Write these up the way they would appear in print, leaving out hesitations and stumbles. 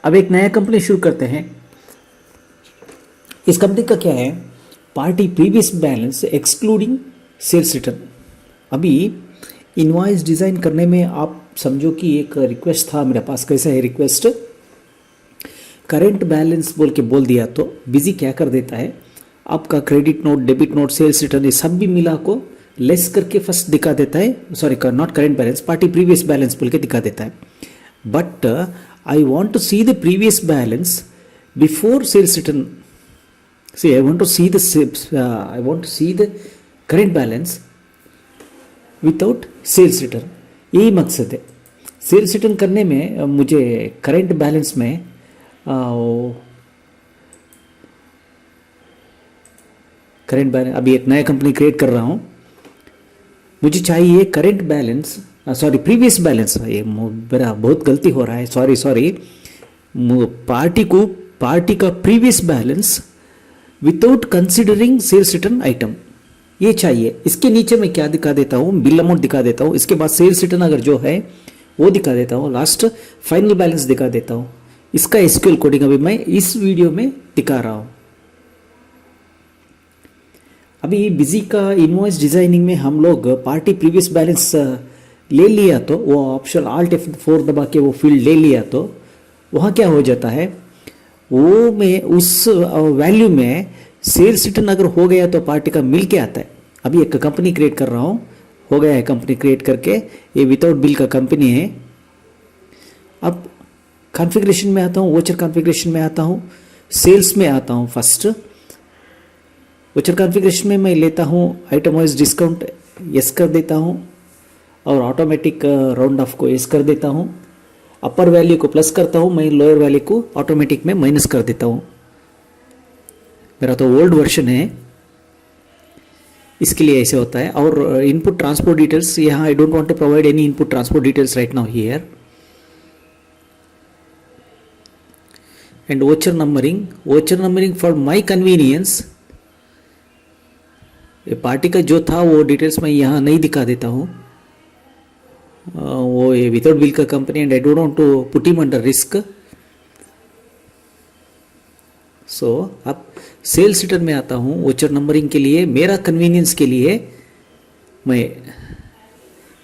अब एक नया कंपनी शुरू करते हैं। इस कंपनी का क्या है, party previous balance excluding sales return. अभी इनवॉइस डिज़ाइन करने में आप समझो कि एक रिक्वेस्ट था मेरे पास। कैसा है रिक्वेस्ट, करेंट बैलेंस बोल के बोल दिया तो बिजी क्या कर देता है, आपका credit note, debit note, sales return ये सब भी मिला को लेस करके फर्स्ट दिखा देता है। Sorry, not current balance, party previous balance बोल के दिखा देता है। But I want to see the previous balance before sales return. See, I want to see the current balance without sales return, यही मकसद है। सेल्स रिटर्न करने में मुझे करेंट बैलेंस में करेंट बैलेंस, अभी एक नया कंपनी क्रिएट कर रहा हूँ, मुझे चाहिए current balance, sorry previous balance. ये मेरा बहुत गलती हो रहा है, सॉरी। पार्टी का previous balance without considering sales return item, ये चाहिए। इसके नीचे मैं क्या दिखा देता हूँ, बिल अमाउंट दिखा देता हूँ, इसके बाद सेल्स रिटर्न अगर जो है वो दिखा देता हूँ, लास्ट फाइनल बैलेंस दिखा देता हूँ। इसका एसक्यूएल कोडिंग अभी मैं इस वीडियो में दिखा रहा हूँ। अभी बिजी का इनवॉइस डिजाइनिंग में हम लोग पार्टी प्रीवियस बैलेंस ले लिया तो वो ऑप्शन Alt F4 दबा के वो फील्ड ले लिया तो वहाँ क्या हो जाता है, वो में उस वैल्यू में सेल्स रिटर्न अगर हो गया तो पार्टी का मिल के आता है। अभी एक कंपनी क्रिएट कर रहा हूँ, हो गया है कंपनी क्रिएट करके, ये विदाउट बिल का कंपनी है। अब कॉन्फ़िगरेशन में आता हूँ, वोचर कॉन्फ़िगरेशन में आता हूँ, सेल्स में आता हूँ। फर्स्ट वोचर कॉन्फ़िगरेशन में मैं लेता हूँ आइटम वाइज डिस्काउंट, यस कर देता हूँ, और ऑटोमेटिक राउंड ऑफ को यस कर देता हूँ। अपर वैल्यू को प्लस करता हूँ मैं, लोअर वैल्यू को ऑटोमेटिक में माइनस कर देता हूँ। मेरा तो ओल्ड वर्जन है, इसके लिए ऐसे होता है। और इनपुट ट्रांसपोर्ट डिटेल्स, यहाँ I don't want to provide any input transport details right now here. And voucher numbering for my convenience, ये पार्टी का जो था वो डिटेल्स मैं यहाँ नहीं दिखा देता हूँ, वो विदाउट बिल का company, and I don't want to put him under risk. So अब सेल्स रिटर्न में आता हूँ, वोचर नंबरिंग के लिए मेरा कन्वीनियंस के लिए मैं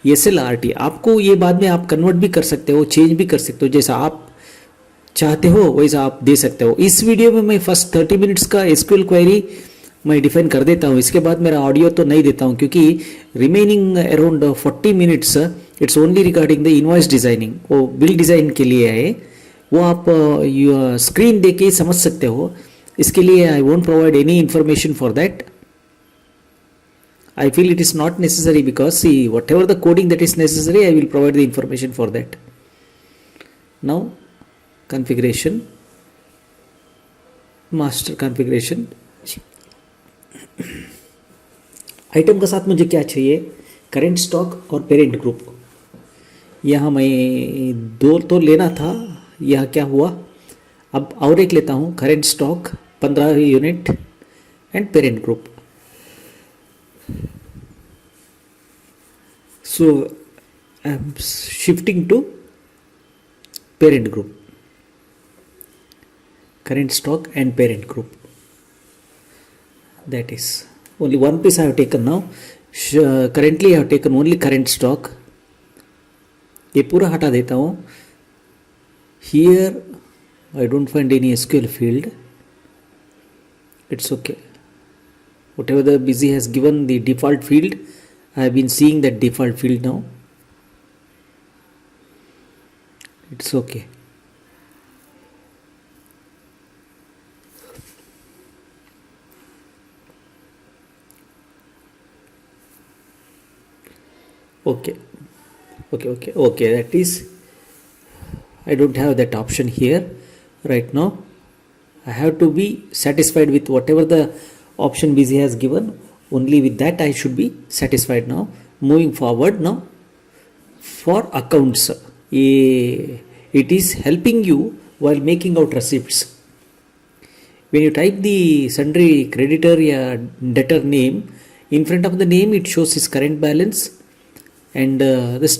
SLRT, आपको ये बाद में आप कन्वर्ट भी कर सकते हो, चेंज भी कर सकते हो, जैसा आप चाहते हो वैसा आप दे सकते हो। इस वीडियो में मैं फर्स्ट 30 मिनट्स का SQL क्वेरी मैं डिफाइन कर देता हूँ, इसके बाद मेरा ऑडियो तो नहीं देता हूँ, क्योंकि remaining around 40 minutes it's only regarding the invoice designing, वो बिल डिज़ाइन के लिए है, वो आप स्क्रीन देके ही समझ सकते हो। इसके लिए I won't provide any information for that, I feel it is not necessary, because see what ever the coding that is necessary I will provide the information for that. Now configuration, master configuration, item का साथ मुझे क्या चाहिए, current stock और parent group. यहाँ मैं दो तो लेना था, यह क्या हुआ, अब और एक लेता हूँ, current stock 15 unit and parent group. So I am shifting to parent group, current stock and parent group, that is only one piece I have taken now. Currently I have taken only current stock, ये पूरा हटा देता हूँ। Here I don't find any SQL field, it's okay, whatever the busy has given the default field, I have been seeing that default field now, it's okay. Okay, that is, I don't have that option here right now. I have to be satisfied with whatever the option busy has given, only with that I should be satisfied. Now moving forward, now for accounts, it is helping you while making out receipts. When you type the sundry creditor or debtor name, in front of the name it shows his current balance, and this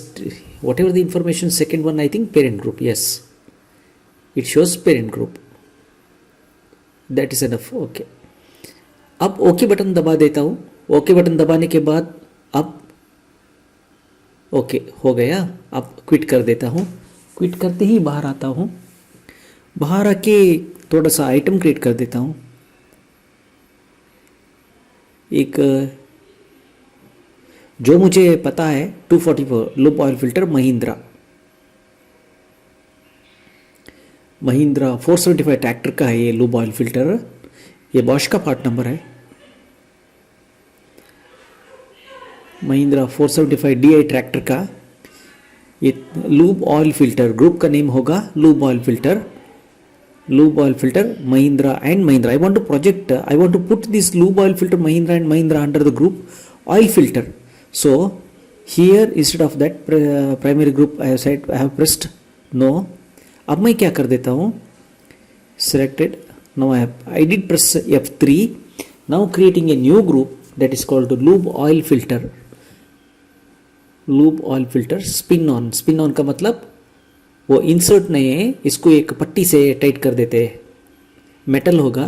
whatever the information, second one I think parent group, yes, it shows parent group, that is enough. Okay, अब okay button दबा देता हूँ। Okay button दबाने के बाद अब okay हो गया। अब क्विट कर देता हूँ। क्विट करते ही बाहर आता हूँ। बाहर आके थोड़ा सा आइटम क्रिएट कर देता हूँ। एक जो मुझे पता है 244 loop oil filter Mahindra 475 tractor का है ये लूप ऑयल फिल्टर। ये बॉश का पार्ट नंबर है, महिंद्रा 475 DI ट्रैक्टर का। ये लूप ऑयल फिल्टर ग्रुप का नेम होगा loop oil filter. lube oil filter Mahindra and Mahindra. I want to put this lube oil filter Mahindra and Mahindra under the group oil filter. So here instead of that primary group I have pressed no. अब मैं क्या कर देता हूँ, selected. Now I did press F3. Now creating a new group that is called lube oil filter. lube oil filter spin on. spin on का मतलब वो insert नहीं है, इसको एक पट्टी से टाइट कर देते हैं, मेटल होगा।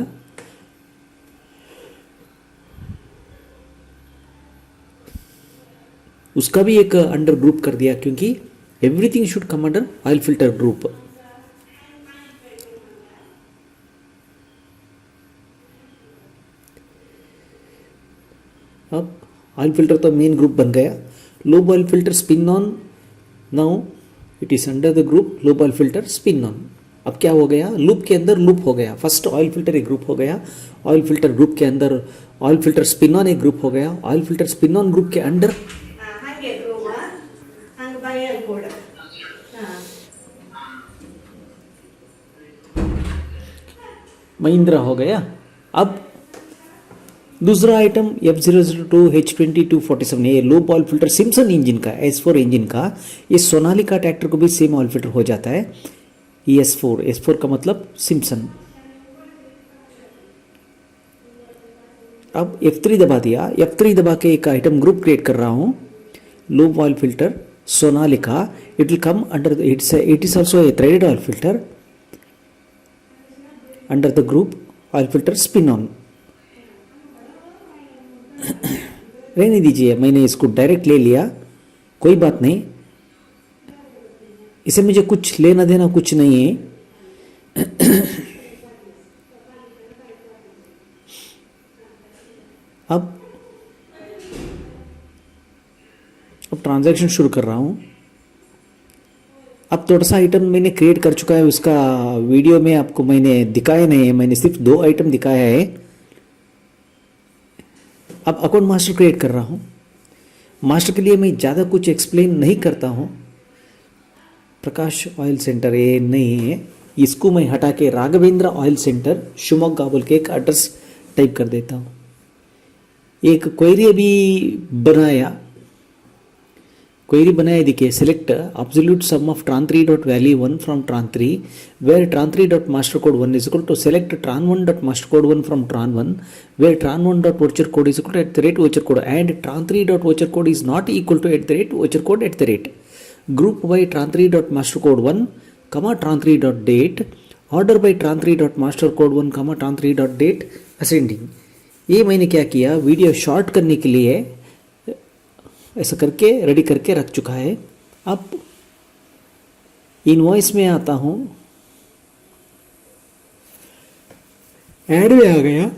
उसका भी एक अंडर ग्रुप कर दिया, क्योंकि everything should come under oil filter group. अब ऑयल फिल्टर तो मेन ग्रुप बन गया। Loop oil filter spin on, now it is under the group loop oil filter spin on. अब क्या हो गया, लूप के अंदर लूप हो गया। फर्स्ट ऑयल फिल्टर एक ग्रुप हो गया, ऑयल फिल्टर ग्रुप के अंदर ऑयल फिल्टर स्पिन ऑन एक ग्रुप हो गया, oil filter spin on group के अंडर महिंद्रा हो गया। अब दूसरा आइटम F002 H20 ये loop oil filter Simpson engine का, S4 इंजन का। ये सोनालिका ट्रैक्टर को भी सेम ऑयल फिल्टर हो जाता है। S4 का मतलब सिम्सन। अब F3 दबा दिया। F3 दबा के एक आइटम ग्रुप क्रिएट कर रहा हूँ, loop oil filter Sonalika. It will come under it is also a threaded oil filter under the group oil filter spin on. रहने दीजिए, मैंने इसको डायरेक्ट ले लिया, कोई बात नहीं, इसे मुझे कुछ लेना देना कुछ नहीं है। अब ट्रांजैक्शन शुरू कर रहा हूं। अब थोड़ा सा आइटम मैंने क्रिएट कर चुका है, उसका वीडियो में आपको मैंने दिखाया नहीं है, मैंने सिर्फ 2 आइटम दिखाया है। अब अकाउंट मास्टर क्रिएट कर रहा हूँ। मास्टर के लिए मैं ज़्यादा कुछ एक्सप्लेन नहीं करता हूँ। प्रकाश ऑयल सेंटर ये नहीं है, इसको मैं हटा के राघवेंद्र ऑयल सेंटर शिवमोग्गा बोल के एक एड्रेस टाइप कर देता हूँ। एक क्वेरी अभी बनाया देखिए, select absolute sum of tran3 dot value 1 from tran3 where tran3 dot master code 1 is equal to select tran1 dot master code 1 from tran1 where tran1 dot voucher code is equal to @ voucher code and tran3 dot voucher code is not equal to @ voucher code group by tran3 dot master code 1 comma tran3 dot date order by tran3 dot master code 1 comma tran3 dot date ascending. ये मैंने क्या किया, video short करने के लिए ऐसा करके ready करके रख चुका है। अब इनवॉइस में आता हूं, ऐड में आ गया।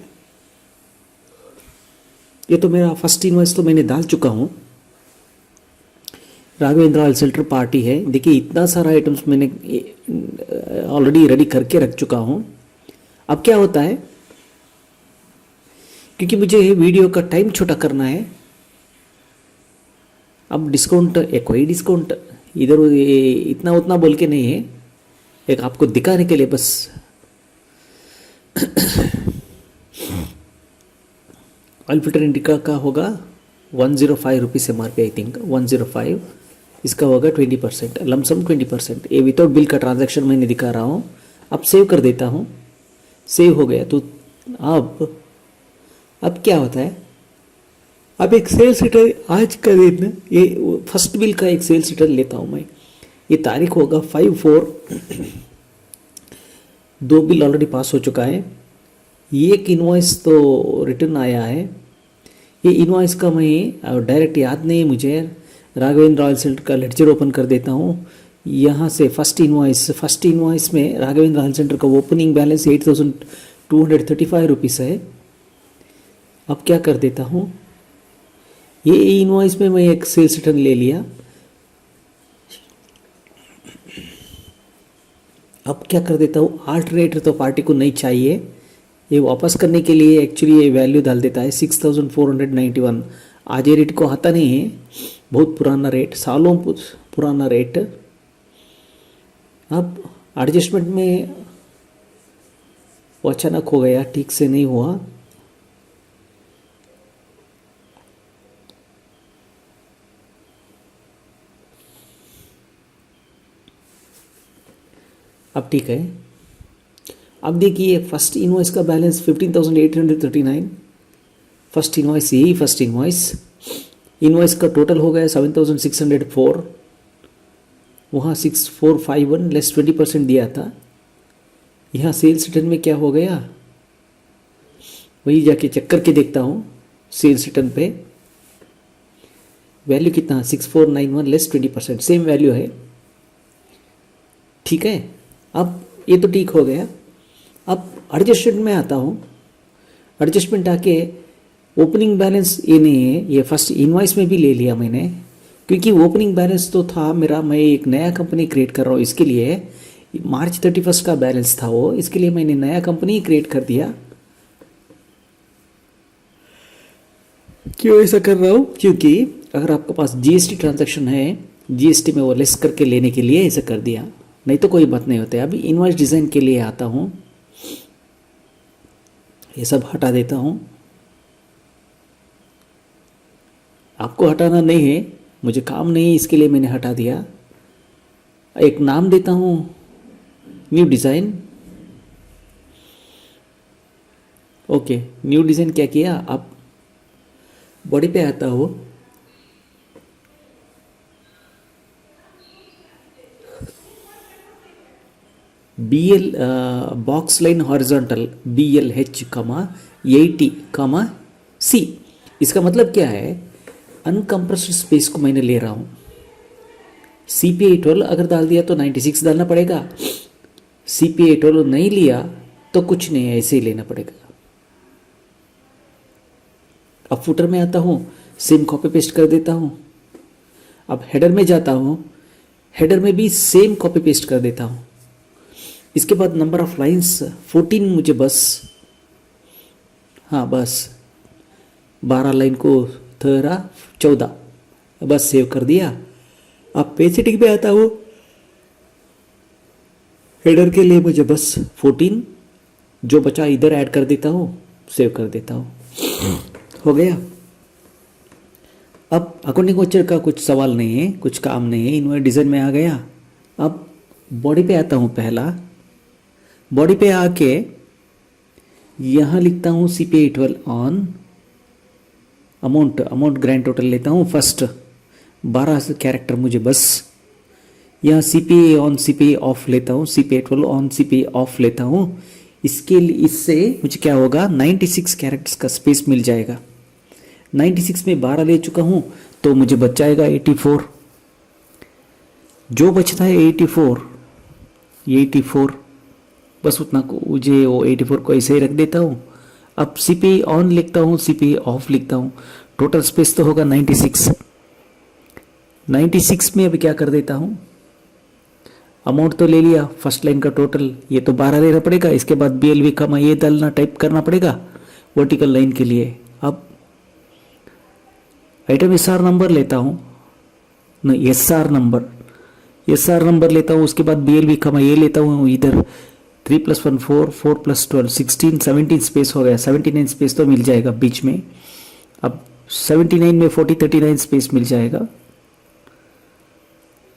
ये तो मेरा फर्स्ट इनवॉइस तो मैंने डाल चुका हूं, राघवेंद्र ऑयल सेंटर पार्टी है। देखिए इतना सारा आइटम्स मैंने ऑलरेडी रेडी करके रख चुका हूं। अब क्या होता है, क्योंकि मुझे वीडियो का टाइम छोटा करना है, अब डिस्काउंट कोई डिस्काउंट इधर इतना उतना बोल के नहीं है, एक आपको दिखाने के लिए बस। ऑयल फिल्टर इंडिका का होगा 105 रुपीज़ MRP, आई थिंक 105। इसका होगा 20%, लमसम 20%। ये विदाउट बिल का ट्रांजैक्शन मैंने दिखा रहा हूँ। अब सेव कर देता हूँ, सेव हो गया। तो अब क्या होता है, अब एक सेल्स शीटर आज का दिन, ये फर्स्ट बिल का एक सेल्स शीटर लेता हूँ मैं। ये तारीख होगा 5/4 दो बिल ऑलरेडी पास हो चुका है, एक इनवॉइस तो रिटर्न आया है। ये इनवॉइस का मैं डायरेक्ट याद नहीं है मुझे, राघवेंद्र रॉयल सेंटर का लेडजर ओपन कर देता हूँ। यहाँ से फर्स्ट इनवॉइस में राघवेंद्र रॉयल सेंटर का ओपनिंग बैलेंस 8,235 रुपीज़ है। अब क्या कर देता हूँ, ये इनवॉइस में मैं एक सेल्स रिटर्न ले लिया। अब क्या कर देता हूँ, आल्टरनेटर तो पार्टी को नहीं चाहिए, ये वापस करने के लिए एक्चुअली ये वैल्यू डाल देता है 6,491। आज ये रेट को आता नहीं है, बहुत पुराना रेट, सालों पुराना रेट। अब एडजस्टमेंट में वो अचानक हो गया, ठीक से नहीं हुआ। अब ठीक है। अब देखिए फर्स्ट इनवॉइस का बैलेंस 15,839, फर्स्ट इनवॉइस, यही फर्स्ट इनवॉइस का टोटल हो गया 7,604। वहाँ 6,451 लेस 20% दिया था। यहाँ सेल्स रिटर्न में क्या हो गया, वही जाके चेक करके देखता हूँ। सेल्स रिटर्न पे वैल्यू कितना, 6,491 लेस 20%, सेम वैल्यू है। ठीक है, अब ये तो ठीक हो गया। अब एडजस्टमेंट में आता हूँ, एडजस्टमेंट आके ओपनिंग बैलेंस ये नहीं है, ये फर्स्ट इनवॉइस में भी ले लिया मैंने, क्योंकि ओपनिंग बैलेंस तो था मेरा, मैं एक नया कंपनी क्रिएट कर रहा हूँ, इसके लिए मार्च 31 का बैलेंस था वो, इसके लिए मैंने नया कंपनी क्रिएट कर दिया। क्यों ऐसा कर रहा हूँ, क्योंकि अगर आपके पास जीएसटी ट्रांजैक्शन है, जीएसटी में वो लेस करके लेने के लिए ऐसा कर दिया, नहीं तो कोई बात नहीं होता। अभी इनवॉइस डिज़ाइन के लिए आता हूँ, ये सब हटा देता हूँ। आपको हटाना नहीं है, मुझे काम नहीं है, इसके लिए मैंने हटा दिया। एक नाम देता हूँ, new design. Okay, new design क्या किया, अब बॉडी पे आता हूँ, BL box line horizontal BLH 80 C। इसका मतलब क्या है, अनकम्प्रेस्ड स्पेस को मैंने ले रहा हूँ। CPI 12 अगर डाल दिया तो 96 डालना पड़ेगा, CPI 12 नहीं लिया तो कुछ नहीं है, ऐसे ही लेना पड़ेगा। अब फुटर में आता हूँ, सेम कॉपी पेस्ट कर देता हूँ। अब हेडर में जाता हूँ, हेडर में भी सेम कॉपी पेस्ट कर देता हूँ। इसके बाद नंबर ऑफ लाइंस 14 मुझे बस, हाँ बस 12 लाइन को 14 बस सेव कर दिया। अब पेज सेटिंग पे आता हूँ, हेडर के लिए मुझे बस 14, जो बचा इधर ऐड कर देता हूँ, सेव कर देता हूँ, हो गया। अब अकाउंटिंग वाउचर का कुछ सवाल नहीं है, कुछ काम नहीं है, इनवॉइस डिज़ाइन में आ गया। अब बॉडी पे आता हूँ, पहला बॉडी पे आके यहाँ लिखता हूँ CPI 12 on, amount grand total लेता हूँ फर्स्ट 12 कैरेक्टर मुझे बस, यहाँ CPI ऑन CPI ऑफ लेता हूँ, CPI 12 ऑन CPI ऑफ लेता हूँ। इससे मुझे क्या होगा, 96 कैरेक्टर्स का स्पेस मिल जाएगा। 96 में 12 ले चुका हूँ तो मुझे बच जाएगा 84, जो बचता है 84 बस उतना को, मुझे वो 84 को ऐसे ही रख देता हूँ। अब CPI ऑन लिखता हूँ, CPI ऑफ लिखता हूँ, टोटल स्पेस तो होगा 96 में अभी क्या कर देता हूँ, अमाउंट तो ले लिया, फर्स्ट लाइन का टोटल ये तो 12 लेना पड़ेगा, इसके बाद BLV का ये डालना, टाइप करना पड़ेगा वर्टिकल लाइन के लिए। अब आइटम SR नंबर लेता हूँ, नहीं SR नंबर लेता हूँ, उसके बाद BLV का ये लेता हूँ, इधर 3 + 1 4, 4 + 12 16, 17 स्पेस हो गया, 79 स्पेस तो मिल जाएगा बीच में। अब 79 में 40 39 स्पेस मिल जाएगा।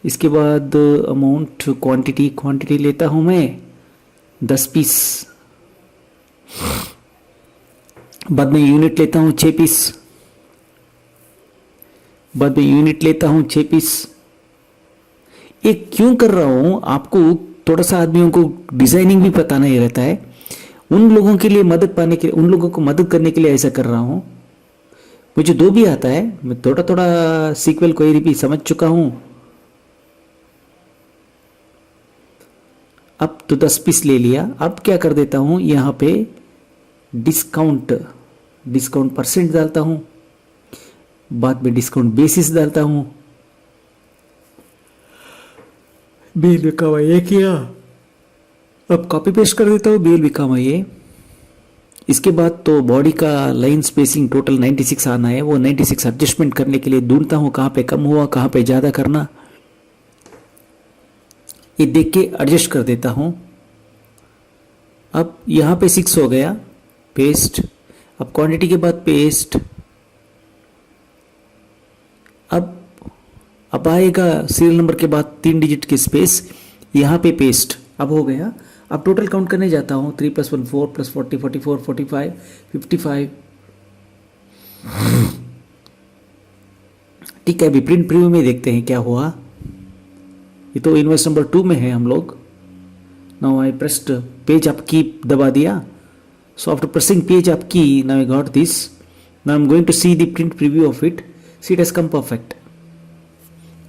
इसके बाद अमाउंट क्वांटिटी लेता हूँ मैं 10 पीस, बाद में यूनिट लेता हूँ 6 पीस, ये क्यों कर रहा हूँ आपको थोड़ा सा आदमियों को डिजाइनिंग भी पता नहीं रहता है, उन लोगों के लिए मदद पाने के, उन लोगों को मदद करने के लिए ऐसा कर रहा हूँ। मुझे दो भी आता है, मैं थोड़ा थोड़ा सीक्वल क्वेरी भी समझ चुका हूँ। अब तो 10 पीस ले लिया। अब क्या कर देता हूँ, यहाँ पे डिस्काउंट परसेंट डालता हूँ, बाद में डिस्काउंट बेसिस डालता हूँ। बिल भी काम ये किया, अब कॉपी पेस्ट कर देता हूँ, बिल भी काम ये। इसके बाद तो बॉडी का लाइन स्पेसिंग टोटल 96 आना है, वो 96 एडजस्टमेंट करने के लिए ढूंढता हूँ कहाँ पे कम हुआ, कहाँ पे ज़्यादा करना, ये देख के एडजस्ट कर देता हूँ। अब यहाँ पे 6 हो गया, पेस्ट। अब क्वांटिटी के बाद पेस्ट। अब आएगा सीरियल नंबर के बाद 3 डिजिट की स्पेस, यहाँ पे पेस्ट। अब हो गया। अब टोटल काउंट करने जाता हूँ, 3 + 1 4 + 40 44 45 55। ठीक है, अभी प्रिंट प्रीव्यू में देखते हैं क्या हुआ। ये तो इनवॉइस नंबर 2 में है हम लोग। Now I pressed page up key दबा दिया। So after pressing page up key, now I got this. Now I am going to see the print preview of it. See it has come perfect.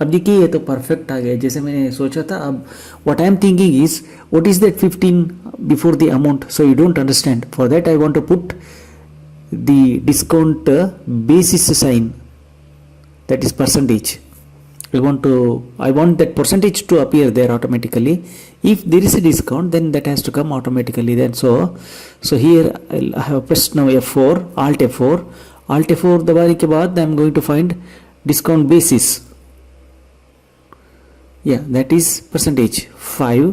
अब देखिए ये तो perfect आ गया जैसे मैंने सोचा था। अब what I am thinking is, what is that 15 before the amount, so you don't understand. For that I want to put the discount basis sign, that is percentage. I want that percentage to appear there automatically. If there is a discount, then that has to come automatically. Then so here I have pressed now F4, Alt F4 दबाने के बाद I am going to find discount basis. Yeah, that is percentage 5.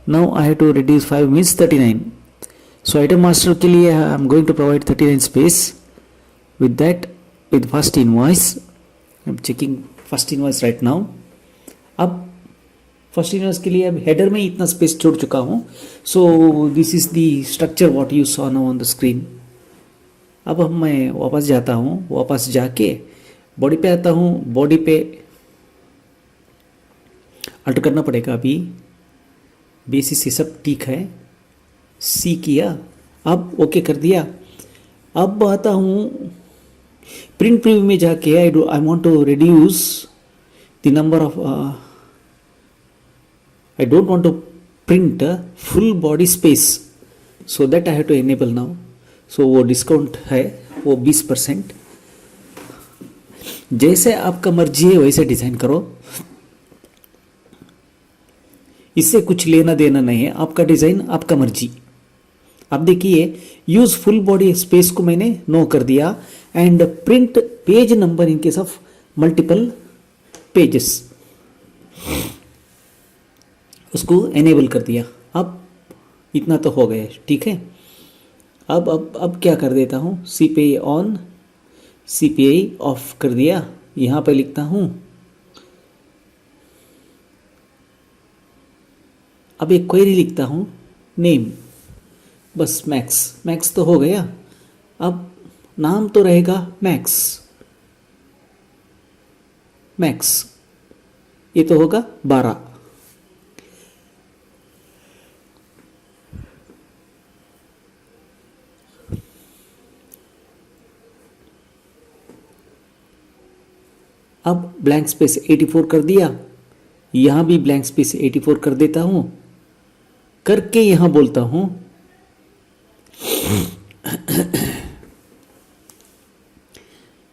Now I have to reduce 5 means 39. So item master के लिए I am going to provide 39 space. With that, with first invoice, I'm checking first invoice right now. अब first invoice के लिए अब header में इतना space छोड़ चुका हूँ। So this is the structure what you saw now on the screen. अब मैं वापस जाता हूँ, वापस जाके बॉडी पे आता हूँ। बॉडी पे अल्टर करना पड़ेगा। अभी बेसिस से सब ठीक है, सी किया, अब ओके कर दिया। अब आता हूँ प्रिंट प्रीव्यू में जाके I want to reduce the number of, I don't want to print full body space, so that I have to enable now. So वो डिस्काउंट है वो 20%। जैसे आपका मर्जी है वैसे डिजाइन करो, इससे कुछ लेना देना नहीं है। आपका डिजाइन आपका मर्जी। अब देखिए यूज फुल बॉडी स्पेस को मैंने नो कर दिया and print page number in case of multiple pages, उसको एनेबल कर दिया। अब इतना तो हो गया, ठीक है। अब क्या कर देता हूँ, CPI ऑन, CPI ऑफ कर दिया। यहाँ पे लिखता हूँ, अब एक क्वेरी लिखता हूँ, नेम, बस मैक्स तो हो गया। अब नाम तो रहेगा मैक्स, ये तो होगा 12। अब ब्लैंक स्पेस 84 कर दिया, यहां भी ब्लैंक स्पेस 84 कर देता हूं। करके यहां बोलता हूं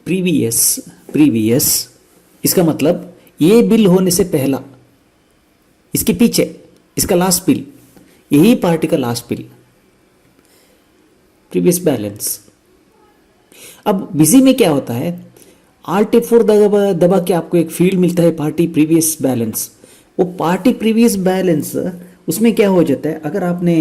प्रीवियस, इसका मतलब ये बिल होने से पहला, इसके पीछे इसका लास्ट बिल, यही पार्टी का लास्ट बिल, प्रीवियस बैलेंस। अब बिजी में क्या होता है, Alt F4 दबा के आपको एक फील्ड मिलता है पार्टी प्रीवियस बैलेंस। वो पार्टी प्रीवियस बैलेंस उसमें क्या हो जाता है, अगर आपने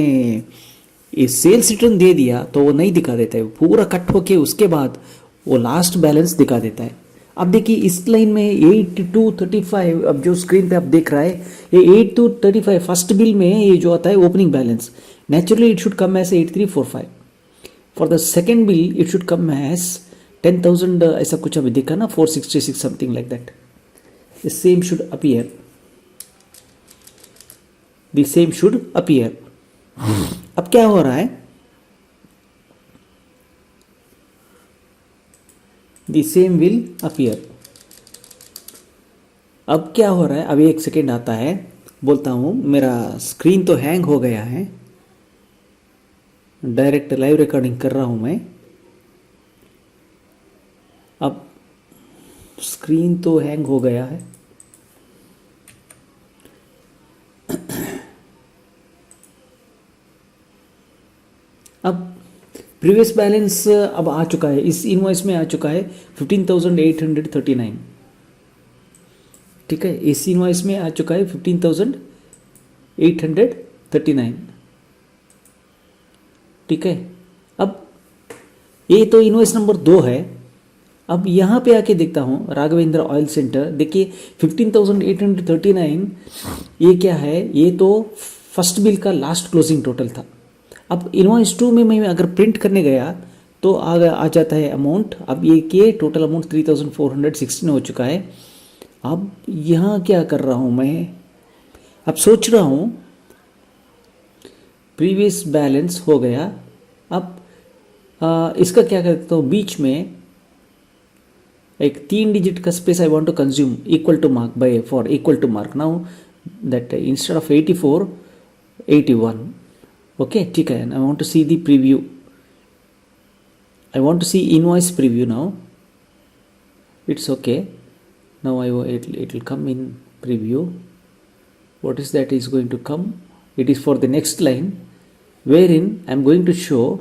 ये सेल्स रिटर्न दे दिया तो वो नहीं दिखा देता है, पूरा कट होके उसके बाद वो लास्ट बैलेंस दिखा देता है। अब देखिए इस लाइन में 8235, अब जो स्क्रीन पे आप देख रहा है ये 8235 फर्स्ट बिल में ये जो आता है opening balance, naturally it should come as 8345। For the second bill it should come as 10,000, ऐसा कुछ अभी देखा ना, 466 something like that. The same should appear. The same should appear. अब क्या हो रहा है, द सेम विल अपीयर। अब क्या हो रहा है, अभी एक सेकेंड आता है, बोलता हूँ मेरा स्क्रीन तो हैंग हो गया है, डायरेक्ट लाइव रिकॉर्डिंग कर रहा हूँ मैं। अब स्क्रीन तो हैंग हो गया है, अब प्रीवियस बैलेंस अब आ चुका है, इस इनवॉइस में आ चुका है 15,839। ठीक है, इस इनवॉइस में आ चुका है 15,839। ठीक है, अब ये तो इनवॉइस नंबर 2 है। अब यहाँ पे आके देखता हूँ राघवेंद्र ऑयल सेंटर, देखिए 15,839 ये क्या है, ये तो फर्स्ट बिल का लास्ट क्लोजिंग टोटल था। अब इनवॉइस 2 में मैं अगर प्रिंट करने गया तो आ जाता है अमाउंट, अब ये के टोटल अमाउंट 3,416 हो चुका है। अब यहाँ क्या कर रहा हूँ मैं, अब सोच रहा हूँ प्रीवियस बैलेंस हो गया, अब इसका क्या करता हूँ, बीच में एक 3 डिजिट का space I want to consume equal to mark by for equal to mark now that instead of 84 81। Okay, ठीक है, I want to see the preview, I want to see invoice preview now. It's okay. Now it will come in preview. What is that is going to come? It is for the next line, wherein I am going to show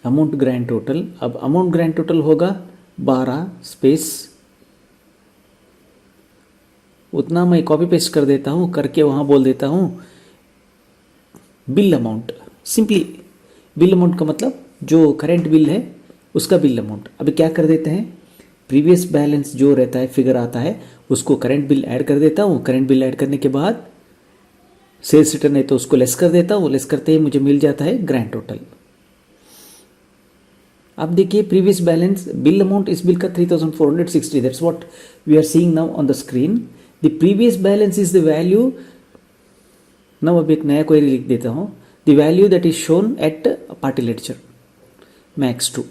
amount grand total. अब amount grand total होगा 12 space, उतना मैं copy paste कर देता हूँ, करके वहाँ बोल देता हूँ bill amount. Simply bill amount का मतलब जो करेंट बिल है उसका बिल अमाउंट। अभी क्या कर देते हैं, प्रीवियस बैलेंस जो रहता है फिगर आता है उसको करेंट बिल ऐड कर देता हूँ, करेंट बिल ऐड करने के बाद सेल्स रिटर्न है तो उसको लेस कर देता हूँ, लेस करते ही मुझे मिल जाता है ग्रैंड टोटल। अब देखिए प्रीवियस बैलेंस बिल अमाउंट इस बिल का 3,460, that's what we are seeing now on the screen. The previous balance is the value, now अब एक नया क्वेरी लिख देता हूँ, the value that is shown at party ledger max 2।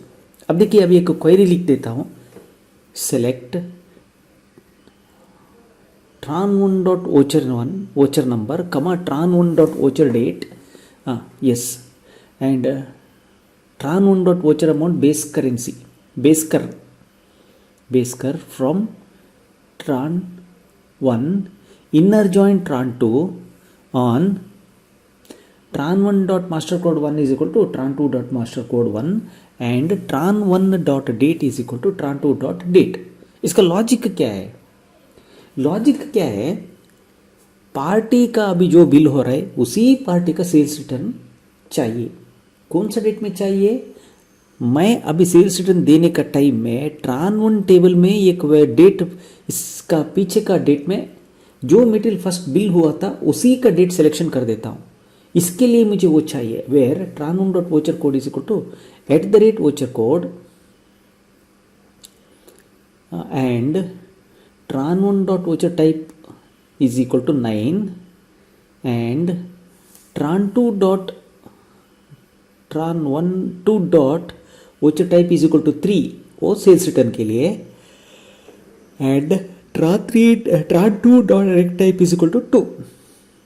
अब देखिए अभी एक क्वेरी लिख देता हूँ, select tran1 dot voucher number comma tran1 dot voucher date, yes, and tran1 dot voucher amount base currency base कर from tran1 inner join tran2 on tran1 dot master code 1 is equal to tran2 dot master code 1 and tran1 dot date is equal to tran2 dot date। इसका logic क्या है, logic क्या है, party का अभी जो bill हो रहा है उसी पार्टी का सेल्स रिटर्न चाहिए। कौन सा डेट में चाहिए, मैं अभी सेल्स रिटर्न देने का टाइम में tran1 टेबल में एक डेट, इसका पीछे का डेट में जो मटेरियल फर्स्ट बिल हुआ था उसी का डेट सिलेक्शन कर देता हूँ। इसके लिए मुझे वो चाहिए, where tran1 dot voucher code is equal to @ voucher code and tran1 dot voucher type is equal to 9 and tran1 dot voucher type is equal to 3 वो सेल्स रिटर्न के लिए, and tran2 dot rec type is equal to 2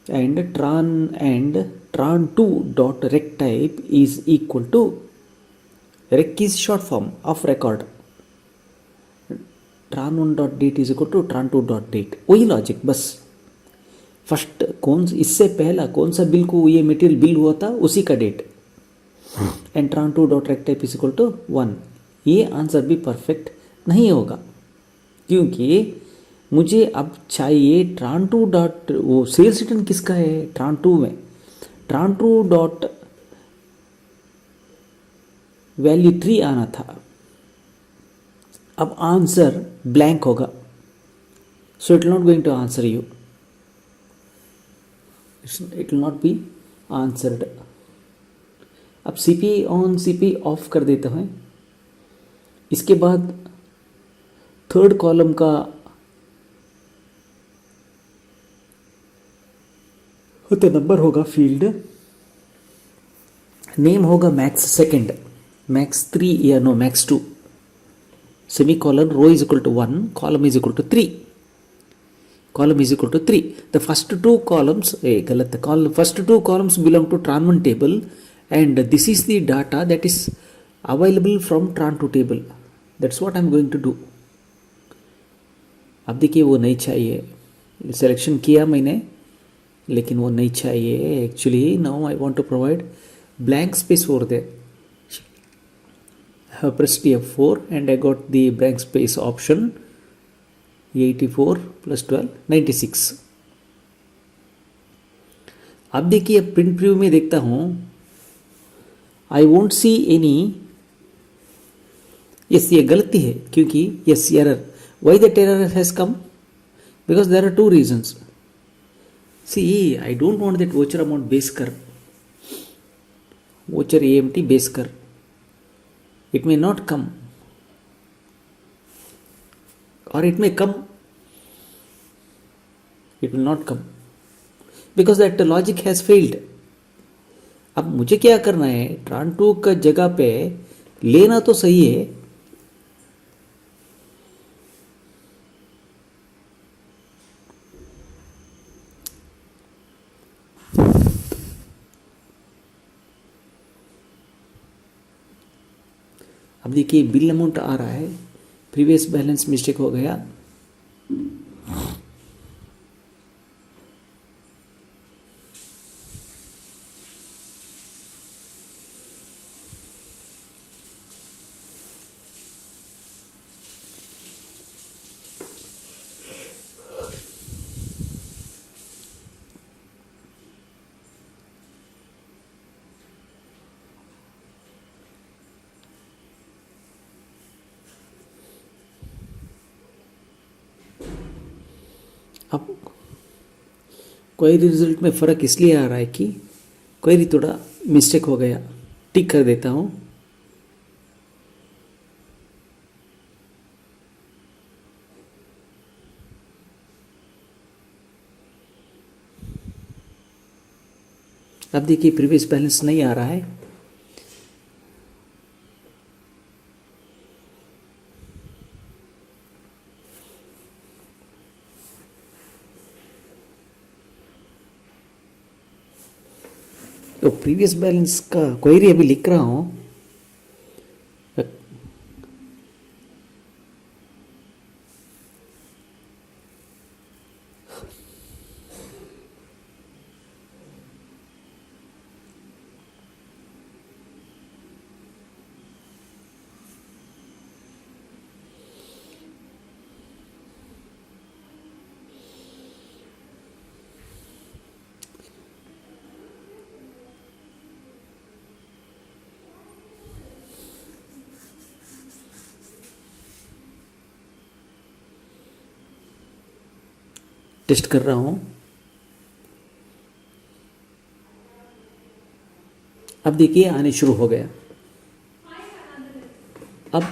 and tran2 dot rec type is equal to, rec is short form of record, tran1 dot date is equal to tran2 dot date. वही logic, बस first इससे पहला कौन सा bill को ये material bill हुआ था उसी का date and tran2 dot rect type is equal to 1। ये आंसर भी परफेक्ट नहीं होगा क्योंकि मुझे अब चाहिए tran2 डॉट, वो सेल्स रिटर्न किसका है tran2 में, tran2 डॉट वैल्यू 3 आना था। अब आंसर ब्लैंक होगा, so it will not going to answer you, it will not be answered. अब सीपी ऑन सीपी ऑफ कर देते हैं। इसके बाद थर्ड कॉलम का तो नंबर होगा फील्ड, नेम होगा मैक्स सेकेंड, मैक्स 3 या no max 2, semicolon, row is equal to 1, column is equal to 3, column is equal to 3. The first two columns, first two columns belong to tran1 table, and this is the data that is available from tran2 table. That's what I'm going to do. अब देखिए वो नहीं चाहिए, selection किया मैंने लेकिन वो नहीं चाहिए actually. Now I want to provide blank space over there. I have pressed F4 and I got the blank space option. 84 plus 12 96. अब देखिए प्रिंट प्रीव्यू में देखता हूँ, I won't see any. Yes ये गलती है क्योंकि yes error. Why that error has come? Because there are two reasons. See I don't want that voucher amount base कर, वोचर AMT बेस कर. It may not come, or it may come. It will not come because that logic has failed. अब मुझे क्या करना है, tran2 का जगह पे लेना तो सही है, अब देखिए बिल अमाउंट आ रहा है, प्रीवियस बैलेंस मिस्टेक हो गया. अब क्वेरी रिजल्ट में फ़र्क इसलिए आ रहा है कि क्वेरी थोड़ा मिस्टेक हो गया. टिक कर देता हूँ. अब देखिए प्रीवियस बैलेंस नहीं आ रहा है. तो प्रीवियस बैलेंस का क्वेरी अभी लिख रहा हूँ. टेस्ट कर रहा हूँ. अब देखिए आने शुरू हो गया. अब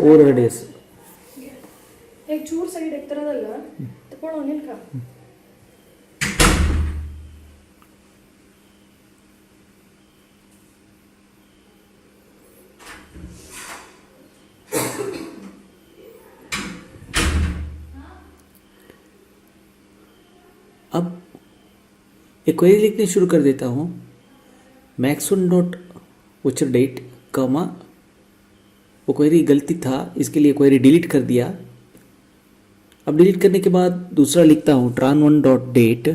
ओवरडेस एक चूर सೈಡ್ ಎತ್ತರದಲ್ಲ ತಕೊಳ್ಳೋ ನಿಲ್ಕ. अब एक क्वेरी लिखने शुरू कर देता हूँ. मैक्स1 डॉट वोचर डेट कॉमा, वो क्वेरी गलती था इसके लिए क्वेरी डिलीट कर दिया. अब डिलीट करने के बाद दूसरा लिखता हूँ tran1 dot date,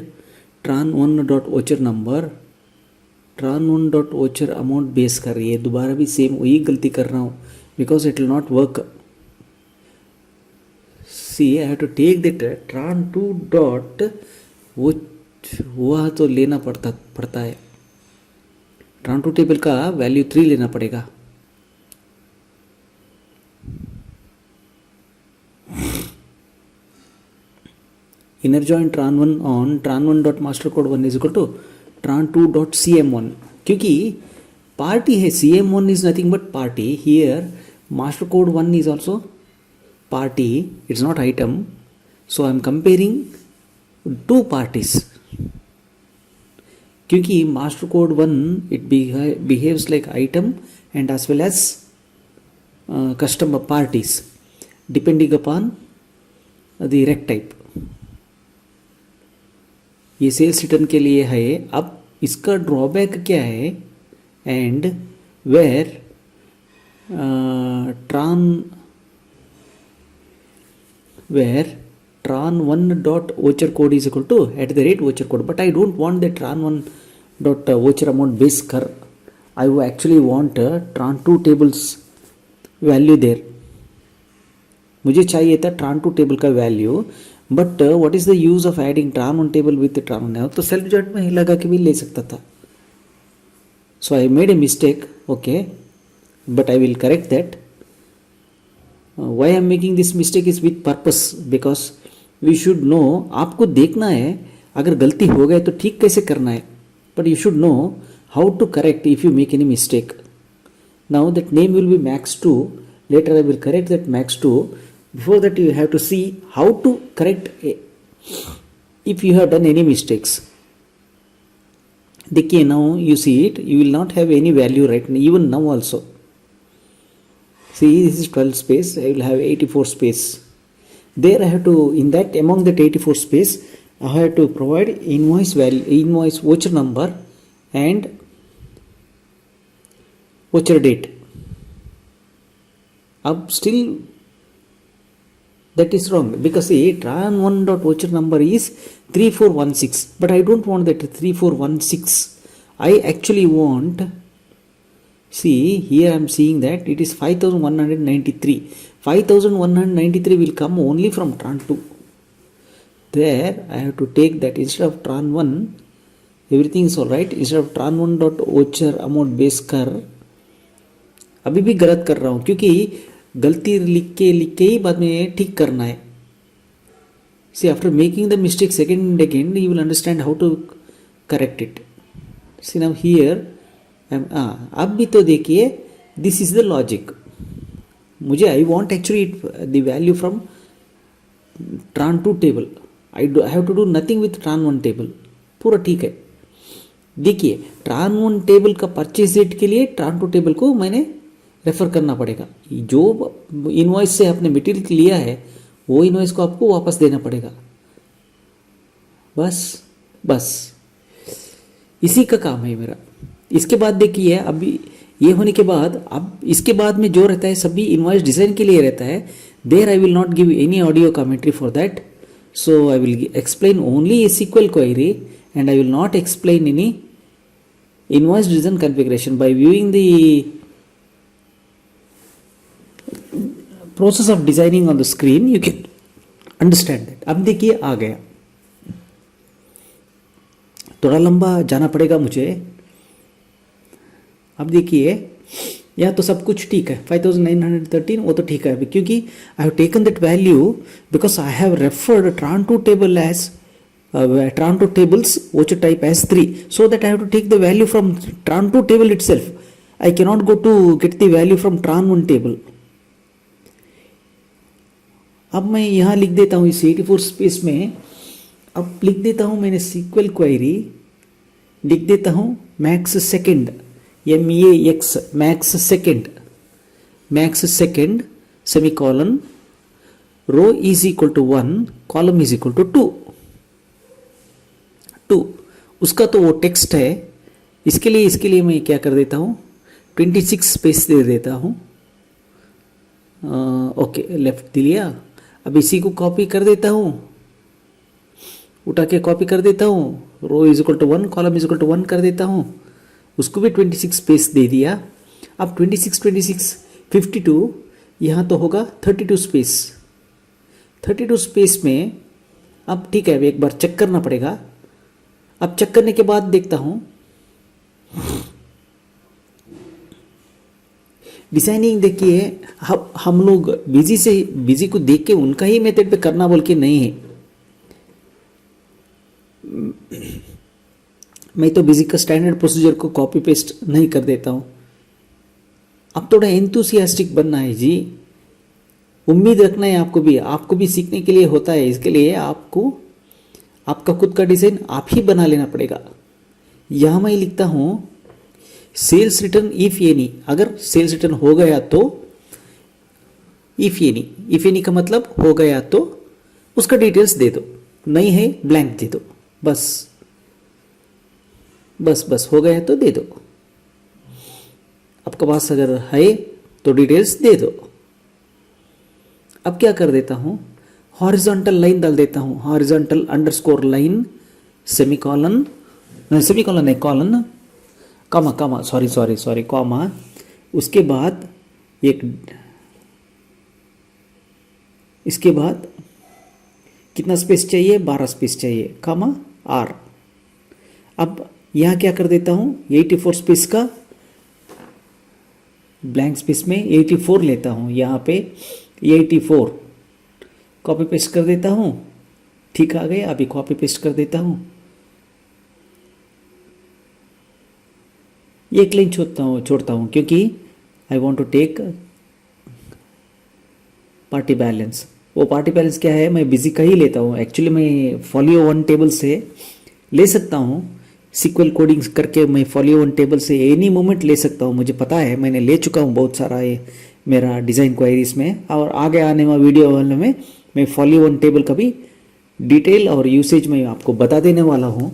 tran1 dot voucher number, tran1 dot voucher amount base कर रही है. दोबारा भी सेम वही गलती कर रहा हूँ because it will not work. See I have to take that tran2 dot वो हुआ तो लेना पड़ता है. tran2 टेबल का वैल्यू 3 लेना पड़ेगा. Inner join tran1 on tran1 dot master code 1 is equal to tran2 dot cm1, क्योंकि पार्टी है. cm1 is nothing but party. Here master code 1 is also party, it's not item. So I am comparing two parties, क्योंकि master code 1 it behaves like item and as well as customer parties depending upon the rec type. ये sales return के लिए है। अब इसका drawback क्या है, and where tran1 dot voucher code is equal to @voucher code, but I don't want the tran1 dot voucher amount base कर, I actually want tran2 tables value there। मुझे चाहिए था tran2 टेबल का value, but what is the use of adding tran1 table with tran1, तो self joint में ही लगा के भी ले सकता था। So I made a mistake, okay, but I will correct that. Why I am making this mistake is with purpose, because we should know, आपको देखना है अगर गलती हो गए तो ठीक कैसे करना है, but you should know how to correct if you make any mistake. Now that name will be max2, later I will correct that max2, before that you have to see how to correct if you have done any mistakes। देखिए, now you see it, you will not have any value right now, even now also। See, this is 12 space, I will have 84 space there। I have to, in that, among that 84 space, I have to provide invoice value, invoice voucher number and voucher date। अब still that is wrong, because see, tran1 dot voucher number is 3416, but I don't want that 3416, I actually want, see here I am seeing that it is 5193, 5193 will come only from tran2, there I have to take that instead of tran1, everything is alright, instead of tran1 dot voucher amount base कर, अभी भी गलत कर रहा हूँ, क्योंकि गलती लिख के ही बाद में ठीक करना है। See after making the mistake second and again you will understand how to correct it. See now here अब भी तो देखिए, दिस इज द लॉजिक। मुझे I want actually the value from tran2 table, I have to do nothing with tran1 table, पूरा ठीक है। देखिए, tran1 table का परचेज डेट के लिए tran2 टेबल को मैंने रेफर करना पड़ेगा। जो इनवॉइस से आपने मटेरियल लिया है वो इनवॉइस को आपको वापस देना पड़ेगा। बस इसी का काम है मेरा। इसके बाद देखिए, अभी ये होने के बाद, अब इसके बाद में जो रहता है सभी इनवॉइस डिजाइन के लिए रहता है। There I will not give any audio commentary for that, so I will explain only a SQL query and I will not explain any invoice design configuration. By viewing the process of designing on the screen you can understand that. अब देखिए आ गया, थोड़ा लंबा जाना पड़ेगा मुझे। अब देखिए, या तो सब कुछ ठीक है, 5913 वो तो ठीक है, क्योंकि I have taken that value because I have referred tran2 table as tran2 tables voucher type as 3, so that I have to take the value from tran2 table itself. I cannot go to get the value from tran1 table। अब मैं यहाँ लिख देता हूँ इस 84 space में, अब लिख देता हूँ मैंने SQL क्वेरी, लिख देता हूँ max second, MAX max second semicolon, row is equal to 1, column is equal to 2। उसका तो वो टेक्स्ट है। इसके लिए मैं क्या कर देता हूँ, 26 स्पेस दे देता हूँ। ओके, लेफ्ट दिया। अब इसी को कॉपी कर देता हूँ, उठा के कॉपी कर देता हूँ, row is equal to 1, column is equal to 1 कर देता हूँ, उसको भी 26 स्पेस दे दिया। अब 26 52 यहाँ तो होगा 32 स्पेस। 32 स्पेस में अब ठीक है, एक बार चेक करना पड़ेगा। अब चेक करने के बाद देखता हूँ डिजाइनिंग। देखिए, हम लोग बिजी को देख के उनका ही मेथड पे करना बोल के नहीं है। मैं तो बिजी का स्टैंडर्ड प्रोसीजर को कॉपी पेस्ट नहीं कर देता हूँ। अब थोड़ा एंथुसियास्टिक बनना है जी। उम्मीद रखना है आपको भी सीखने के लिए होता है। इसके लिए आपको आपका खुद का डिज़ाइन आप ही बना लेना पड़ेगा। यहाँ मैं लिखता हूँ सेल्स रिटर्न इफ एनी, अगर सेल्स रिटर्न हो गया तो इफ एनी का मतलब हो गया तो उसका डिटेल्स दे दो, नहीं है ब्लैंक दे दो, बस हो गया तो दे दो। आपके पास अगर है तो डिटेल्स दे दो। अब क्या कर देता हूँ, हॉरिजॉन्टल लाइन डाल देता हूँ, हॉरिजॉन्टल अंडरस्कोर लाइन सेमीकॉलन नहीं कॉलन कॉमा सॉरी कॉमा, उसके बाद इसके बाद कितना स्पेस चाहिए, 12 स्पेस चाहिए, कॉमा आर। अब यहाँ क्या कर देता हूँ, 84 स्पेस का ब्लैंक स्पेस में 84 लेता हूँ, यहाँ पे 84 कॉपी पेस्ट कर देता हूँ। ठीक आ गया, अभी कॉपी पेस्ट कर देता हूँ। ये एक लाइन छोड़ता हूँ क्योंकि I want to take party balance. वो पार्टी बैलेंस क्या है, मैं बिजी का ही लेता हूँ। एक्चुअली मैं फॉलियो वन टेबल से ले सकता हूँ, सीक्वल कोडिंग करके मैं फॉलियो वन टेबल से एनी मोमेंट ले सकता हूँ। मुझे पता है, मैंने ले चुका हूँ बहुत सारा ये मेरा डिज़ाइन क्वेरीज में, और आगे आने वाले वीडियो वाले में मैं फॉलियो वन टेबल का भी डिटेल और यूसेज में आपको बता देने वाला हूँ।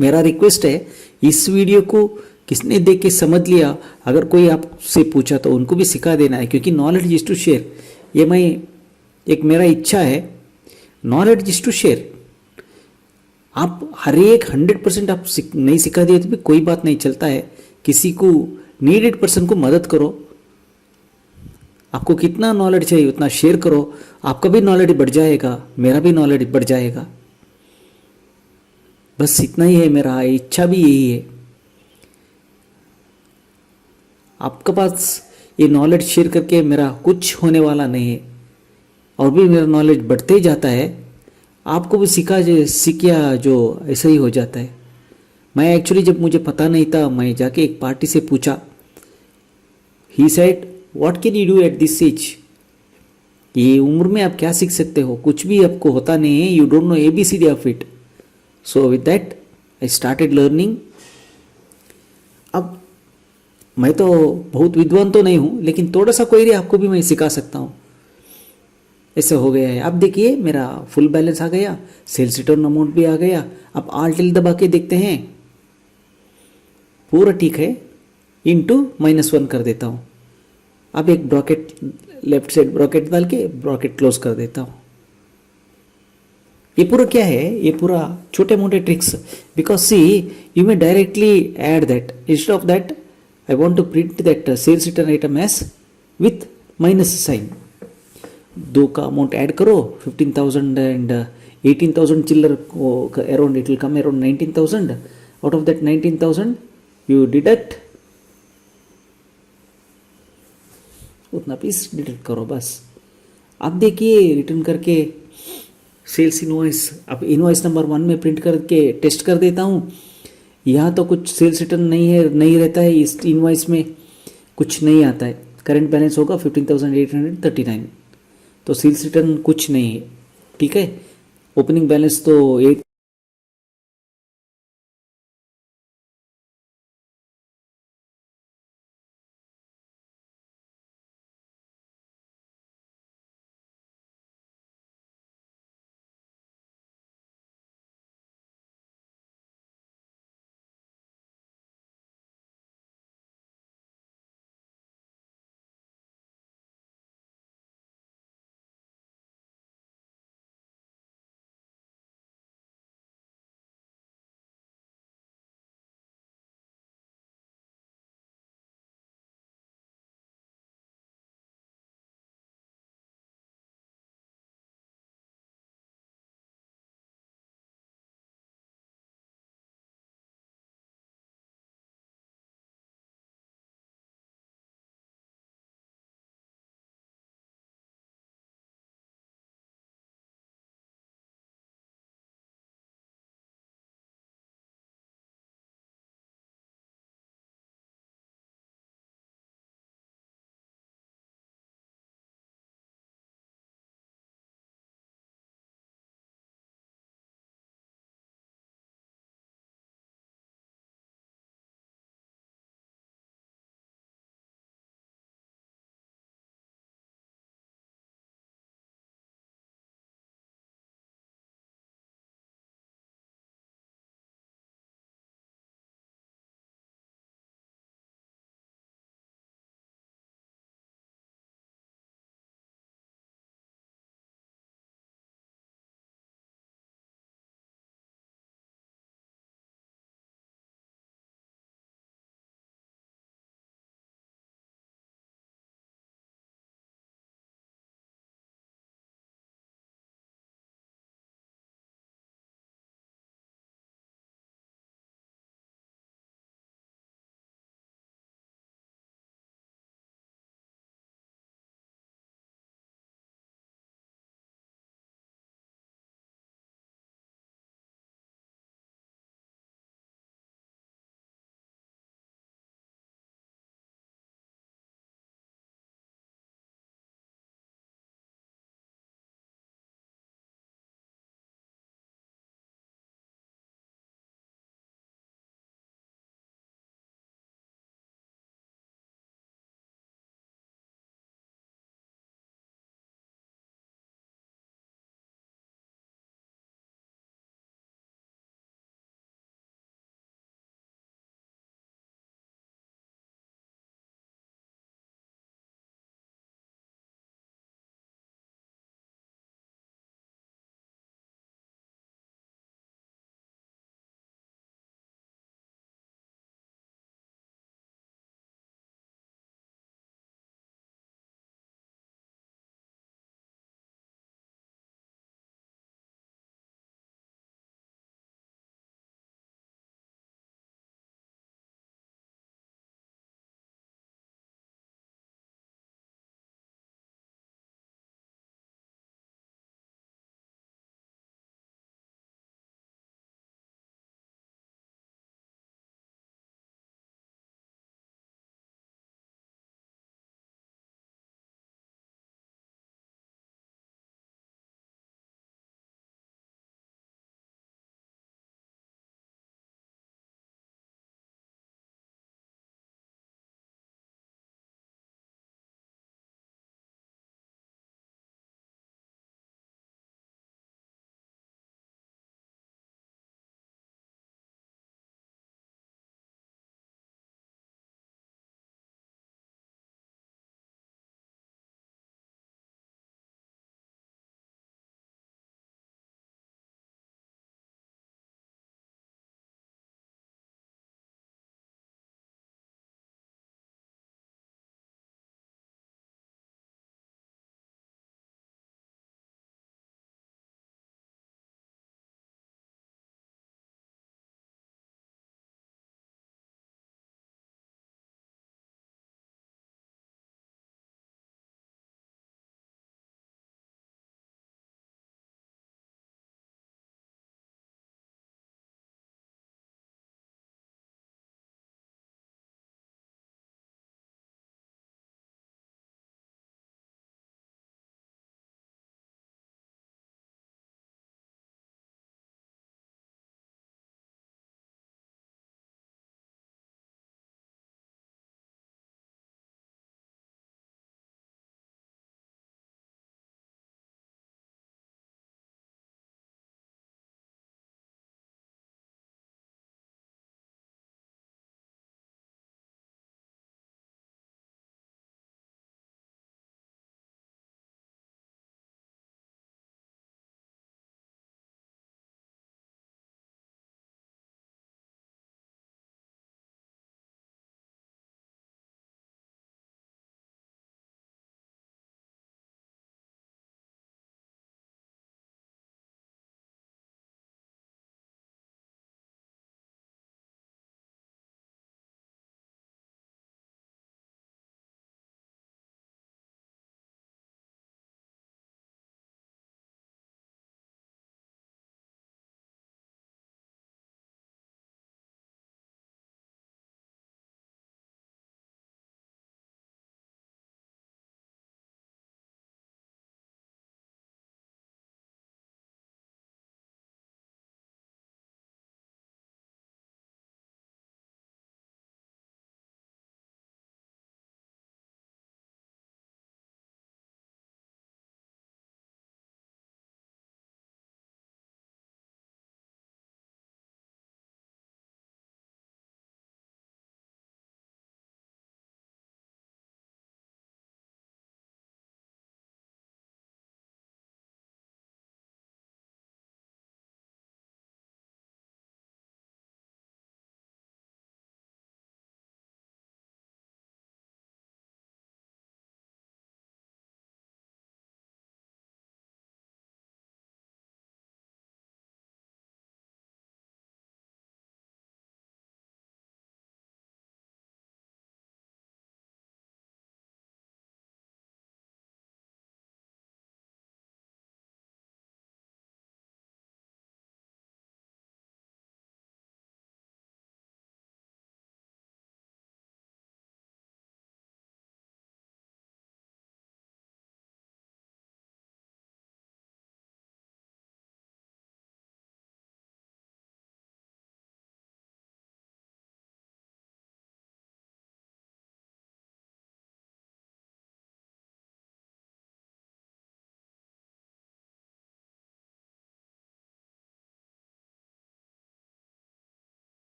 मेरा रिक्वेस्ट है, इस वीडियो को किसने देख के समझ लिया, अगर कोई आपसे पूछा तो उनको भी सिखा देना है, क्योंकि नॉलेज इज टू शेयर। ये मैं एक मेरा इच्छा है, नॉलेज इज टू शेयर। आप हर एक 100% आप नहीं सिखा दिए तो भी कोई बात नहीं, चलता है। किसी को नीडेड पर्सन को मदद करो, आपको कितना नॉलेज चाहिए उतना शेयर करो, आपका भी नॉलेज बढ़ जाएगा, मेरा भी नॉलेज बढ़ जाएगा। बस इतना ही है, मेरा इच्छा भी यही है। आपके पास ये नॉलेज शेयर करके मेरा कुछ होने वाला नहीं है, और भी मेरा नॉलेज बढ़ते ही जाता है। आपको भी सीखा जो ऐसा ही हो जाता है। मैं एक्चुअली जब मुझे पता नहीं था, मैं जाके एक पार्टी से पूछा, he said what can you do at this age, ये उम्र में आप क्या सीख सकते हो, कुछ भी आपको होता नहीं है, you don't know ABCD of it. So with that I started learning. अब मैं तो बहुत विद्वान तो नहीं हूँ, लेकिन थोड़ा सा क्वेरी आपको भी मैं सिखा सकता हूँ। ऐसा हो गया है। अब देखिए मेरा फुल बैलेंस आ गया, सेल्स रिटर्न अमाउंट भी आ गया। अब Alt दबा के देखते हैं, पूरा ठीक है, इनटू -1 कर देता हूँ। अब एक ब्रैकेट लेफ्ट साइड ब्रैकेट डाल के ब्रैकेट क्लोज कर देता हूँ। ये पूरा क्या है, ये पूरा छोटे मोटे tricks, because see you may directly add that, instead of that I want to print that sales return item as with minus sign। 2 का अमाउंट ऐड करो, 15,000 and 18,000 चिल्लर around, it will come around 19,000। Out of that 19,000 you deduct, उतना piece deduct करो बस। अब देखिए return करके sales invoice, अब इनवॉइस नंबर 1 में प्रिंट करके टेस्ट कर देता हूँ। यहाँ तो कुछ सेल्स रिटर्न नहीं रहता है, इस इनवॉइस में कुछ नहीं आता है। करंट बैलेंस होगा 15,839, तो सेल्स रिटर्न कुछ नहीं है। ठीक है, ओपनिंग बैलेंस तो 8